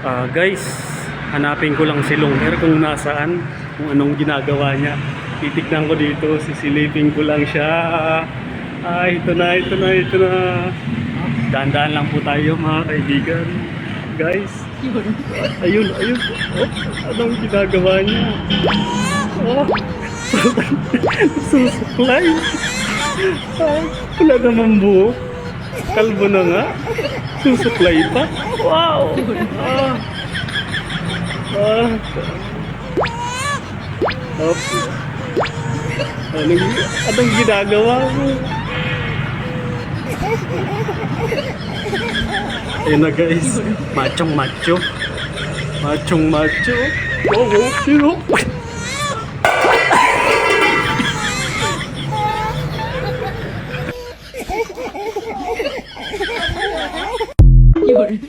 Guys, hanapin ko lang si Longher kung nasaan, kung anong ginagawa niya. Titignan ko dito, sisilipin ko lang siya. Ito na. Dahan-dahan lang po tayo mga kaibigan. Guys, ayun. Oh, anong ginagawa niya? Oh, susuklay. Wala naman buhok. Kalbo na nga. Susuklay pa. Wow! Anong ginagawa mo? Ayun na guys. Machong macho. Oh, sino? Yun.